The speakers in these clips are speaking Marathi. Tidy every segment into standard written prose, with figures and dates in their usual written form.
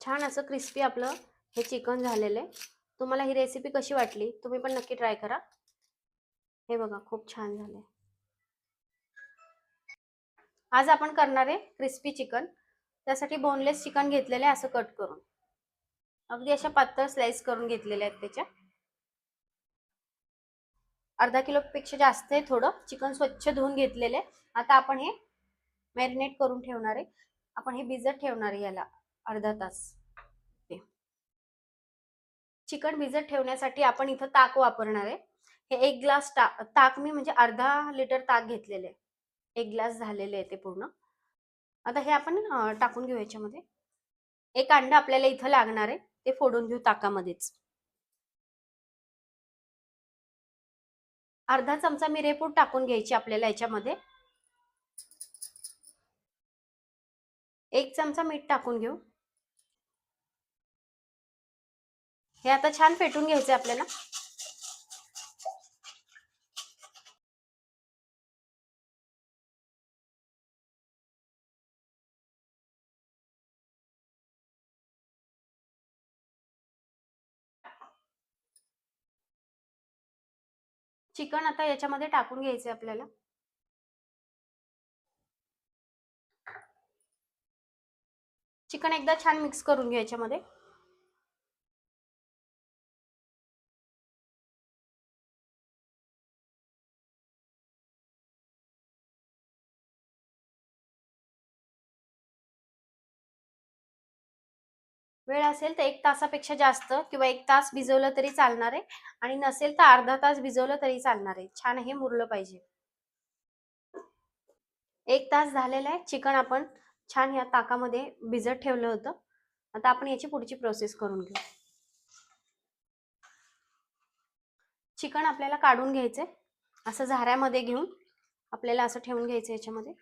छान असं क्रिस्पी आपलं हे चिकन झालेलं आहे. तुम्हाला ही रेसिपी कशी वाटली? तुम्ही पण नक्की ट्राय करा. हे बघा खूप छान झालंय. आज आपण करणार आहे क्रिस्पी चिकन. त्यासाठी बोनलेस चिकन घेतलेले असं कट करून. अगदी अशा पातळ स्लाइस करून घेतलेल्या आहेत त्याच्या. अर्धा किलोपेक्षा जास्त आहे थोडं. चिकन स्वच्छ धुवून घेतलेले. आता आपण हे मॅरिनेट करून ठेवणार आहे. आपण हे भिजत ठेवणार आहे याला अर्धा तास. चिकन भिजत ठेवण्यासाठी आपण इथं ताक वापरणार आहे. हे 1 ग्लास ताक मी म्हणजे अर्धा लिटर ताक घेतलेले आहे. 1 ग्लास झालेले आहे ते पूर्ण. आता हे आपण टाकून घेऊ याच्यामध्ये. एक अंड आपल्याला इथं लागणार आहे. ते फोडून घेऊ ताकामध्येच. अर्धा चमचा मिरेपूड टाकून घ्यायची आपल्याला याच्यामध्ये. 1 चमचा मीठ टाकून घेऊ. हे आता छान फेटून घ्यायचं आपल्याला. चिकन आता याच्यामध्ये टाकून घ्यायचं आपल्याला. चिकन एकदा छान मिक्स करून घ्या याच्यामध्ये. वेळ असेल तर 1 तासापेक्षा जास्त किंवा 1 तास भिजवलं तरी चालणार आहे आणि नसेल तर अर्धा तास भिजवलं तरी चालणार आहे. छान हे मुरलं पाहिजे. 1 तास झालेला आहे. चिकन आपण छान या ताकामध्ये भिजत ठेवलं होतं. आता आपण याची पुढची प्रोसेस करून घेऊ. चिकन आपल्याला काढून घ्यायचंय. असं झाऱ्यामध्ये घेऊन आपल्याला असं ठेवून घ्यायचं याच्यामध्ये.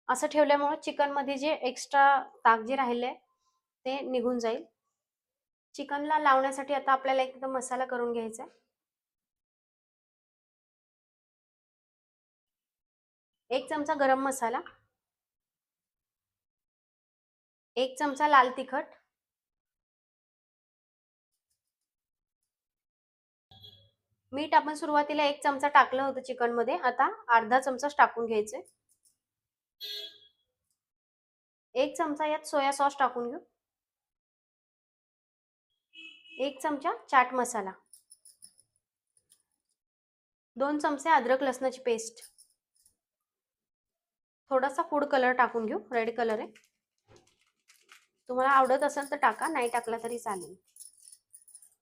असं ठेवल्यामुळे चिकन मध्ये जे एक्स्ट्रा ताक जे राहिलंय ते निघून जाईल. चिकनला लावण्यासाठी आता आपल्याला एकदम मसाला करून घ्यायचा आहे. 1 चमचा गरम मसाला, 1 चमचा लाल तिखट, मीठ आपण सुरुवातीला 1 चमचा टाकलं होतं चिकन मध्ये. आता अर्धा चमचाच टाकून घ्यायचंय. 1 चमचा यात सोया सॉस टाकून घेऊ. 1 चमचा चाट मसाला, 2 चमचे अद्रक लसणाची पेस्ट, थोडासा फूड कलर टाकून घेऊ. रेड कलर आहे. तुम्हाला आवडत असेल तर टाका, नाही टाकला तरी चालेल.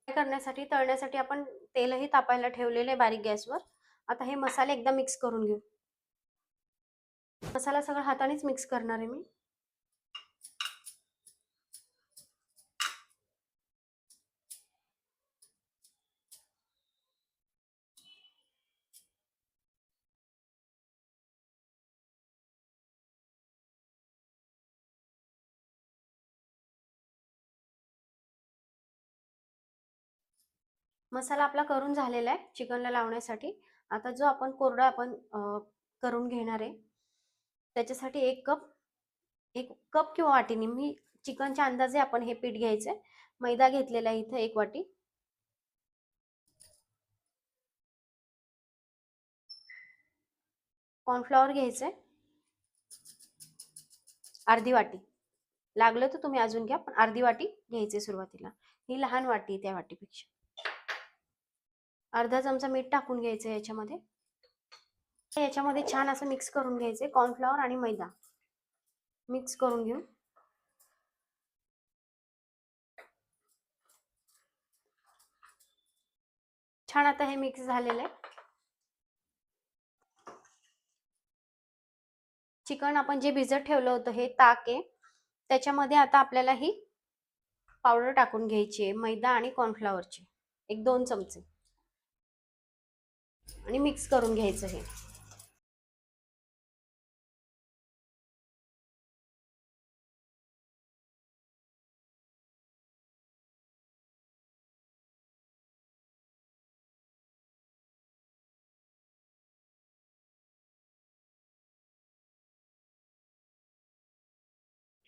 करण्यासाठी तळण्यासाठी आपण तेलही तापायला ठेवलेले बारीक गॅसवर. आता हे मसाले एकदा मिक्स करून घेऊ. मसाला सगळं हातानेच मिक्स करणार आहे मी. मसाला आपला करून झालेला आहे चिकनला लावण्यासाठी. आता जो आपण कोरडा करून घेणार आहे त्याच्यासाठी 1 कप किंवा वाटीने मी चिकनच्या अंदाजे आपण हे पीठ घ्यायचंय. मैदा घेतलेला आहे इथं 1 वाटी. कॉर्नफ्लॉवर घ्यायचंय अर्धी वाटी. लागलं तर तुम्ही अजून घ्या, पण अर्धी वाटी घ्यायची सुरुवातीला. ही लहान वाटी त्या वाटीपेक्षा. अर्धा चमचा मीठ टाकून घ्यायचं याच्यामध्ये. याच्यामध्ये छान असं मिक्स करून घ्यायचे. कॉर्नफ्लॉवर आणि मैदा मिक्स करून घेऊ. छान आता हे मिक्स झालेलं आहे. चिकन आपण जे भिजत ठेवलं होतं हे ताक आहे, त्याच्यामध्ये आता आपल्याला ही पावडर टाकून घ्यायची आहे. मैदा आणि कॉर्नफ्लॉवरची 1-2 चमचे आणि मिक्स करून घ्यायचं हे.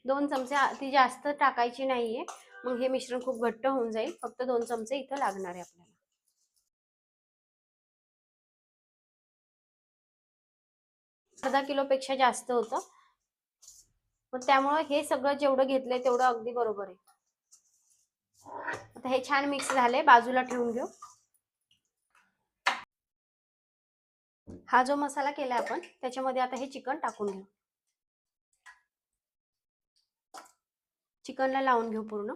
2 चमचे ती जास्त टाकायची नाहीये, मग हे मिश्रण खूप घट्ट होऊन जाईल. फक्त 2 चमचे इथं लागणार आहे आपल्याला. अर्धा किलोपेक्षा जास्त होतं. मग त्यामुळे हे सगळं जेवढं घेतलंय तेवढं अगदी बरोबर आहे. आता हे छान मिक्स झाले, बाजूला ठेवून घेऊ. हा जो मसाला केलाय आपण त्याच्यामध्ये आता हे चिकन टाकून घेऊ. चिकनला लावून घेऊ पूर्ण.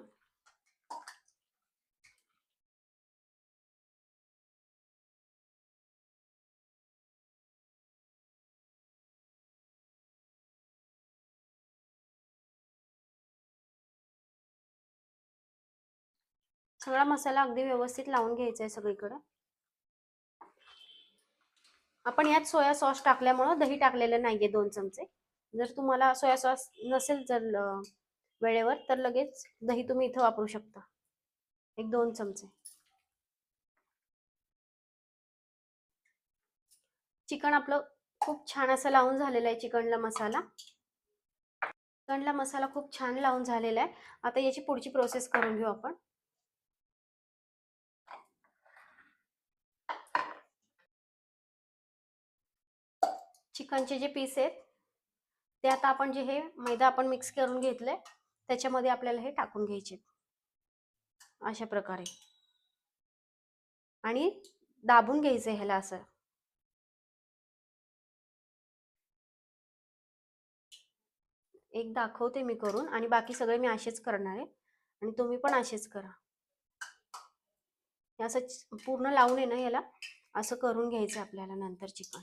सगळा मसाला अगदी व्यवस्थित लावून घ्यायचा आहे सगळीकडे. आपण यात सोया सॉस टाकल्यामुळं दही टाकलेलं नाहीये 2 चमचे. जर तुम्हाला सोया सॉस नसेल जर वेळेवर तर लगेच दही तुम्ही इथं वापरू शकता. एक 2 चमचे. चिकन आपलं खूप छान असं लावून झालेलं आहे. चिकनला मसाला खूप छान लावून झालेला आहे. आता याची पुढची प्रोसेस करून घेऊ आपण. चिकनचे जे पीस आहेत ते आता आपण जे हे मैदा आपण मिक्स करून घेतलंय त्याच्यामध्ये आपल्याला हे टाकून घ्यायचे अशा प्रकारे आणि दाबून घ्यायचं ह्याला असं. एक दाखवते मी करून आणि बाकी सगळे मी असेच करणार आहे आणि तुम्ही पण असेच करा. असं पूर्ण लावून आहे ना याला असं करून घ्यायचं आपल्याला नंतर चिकन.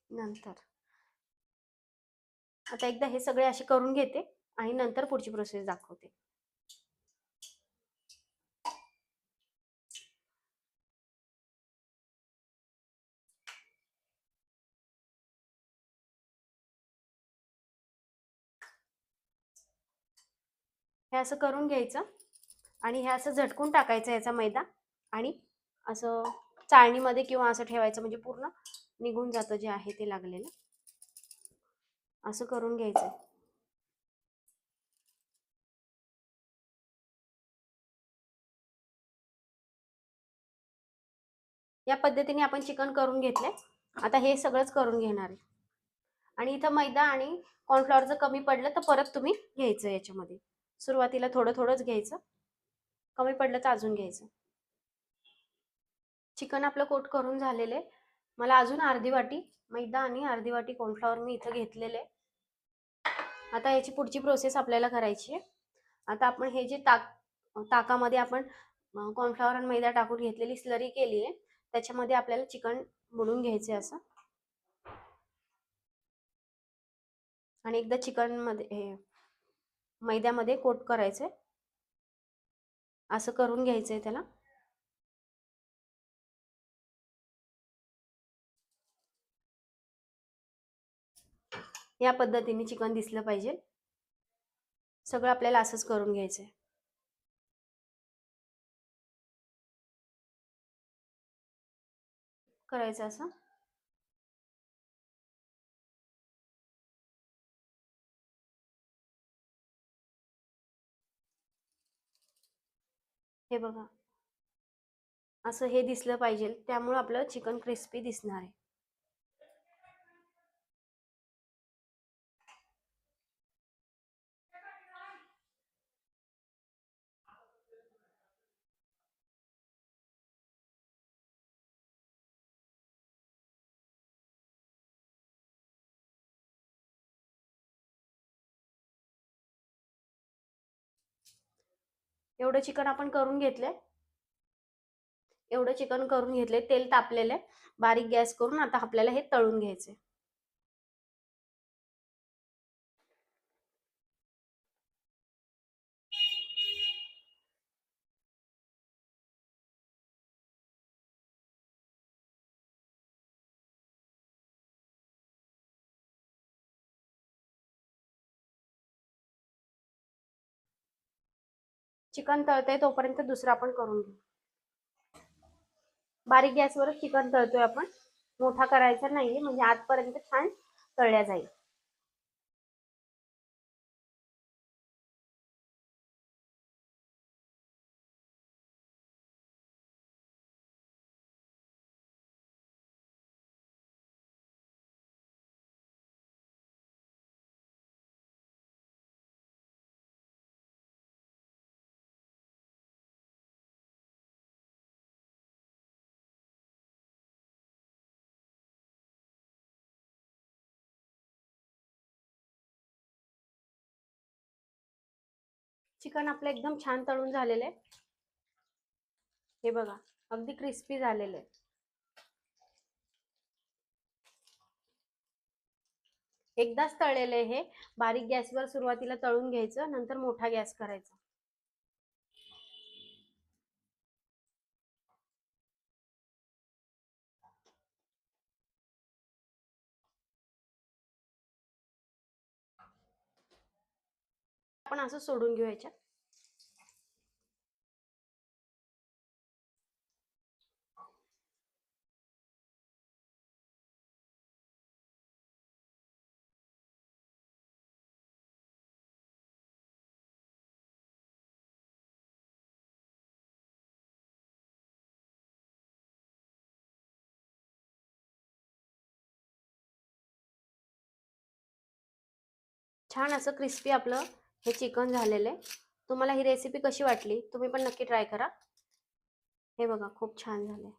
नंतर आता एकदा हे सगळे असे करून घेते आणि नंतर पुढची प्रोसेस दाखवते. हे असं करून घ्यायचं आणि हे असं झटकून टाकायचं याचा मैदा आणि असं चाळणीमध्ये किंवा असं ठेवायचं म्हणजे पूर्ण निघून जातं जे आहे ते लागलेलं. असं करून घ्यायचं. या पद्धतीने आपण चिकन करून घेतलंय. आता हे सगळंच करून घेणार आहे आणि इथं मैदा आणि कॉर्नफ्लॉवर जर कमी पडलं तर परत तुम्ही घ्यायचं याच्यामध्ये. सुरुवातीला थोडं थोडंच घ्यायचं, कमी पडलं तर अजून घ्यायचं. चिकन आपलं कोट करून झालेलं आहे. मला अजून अर्धी वाटी मैदा आणि अर्धी वाटी कॉर्नफ्लॉवर मी इथं घेतलेले. आता याची पुढची प्रोसेस आपल्याला करायची आहे. आता आपण हे जे ताकामध्ये आपण कॉर्नफ्लॉवर आणि मैदा टाकून घेतलेली स्लरी केली आहे त्याच्यामध्ये आपल्याला चिकन बुडून घ्यायचे असं आणि एकदा चिकन मध्ये हे मैद्यामध्ये कोट करायचंय. असं करून घ्यायचंय त्याला. या पद्धतीने चिकन दिसलं पाहिजे. सगळं आपल्याला असंच करून घ्यायचंय. करायचं असं. हे बघा असं हे दिसलं पाहिजे त्यामुळे आपलं चिकन क्रिस्पी दिसणार आहे. एवढं चिकन आपण करून घेतलंय. एवढं चिकन करून घेतले, तेल तापलेलं आहे. बारीक गॅस करून आता आपल्याला हे तळून घ्यायचे. चिकन तळतंय तोपर्यंत दुसरं आपण करून घेऊ. बारीक गॅसवरच चिकन तळतोय आपण, मोठा करायचा नाहीये म्हणजे आतपर्यंत छान तळल्या जाईल. चिकन आपलं एकदम छान तळून झालेलं आहे. हे बघा, अगदी क्रिस्पी झालेलं आहे. एकदाच तळलेलं आहे हे. बारीक गॅसवर सुरुवातीला तळून घ्यायचं, नंतर मोठा गॅस करायचा. आपण असं सोडून घेऊ याच्यात. छान असं क्रिस्पी आपलं हे चिकन झालेलं आहे. तुम्हाला ही रेसिपी कशी वाटली? तुम्ही पण नक्की ट्राय करा. हे बघा, खूप छान झालंय.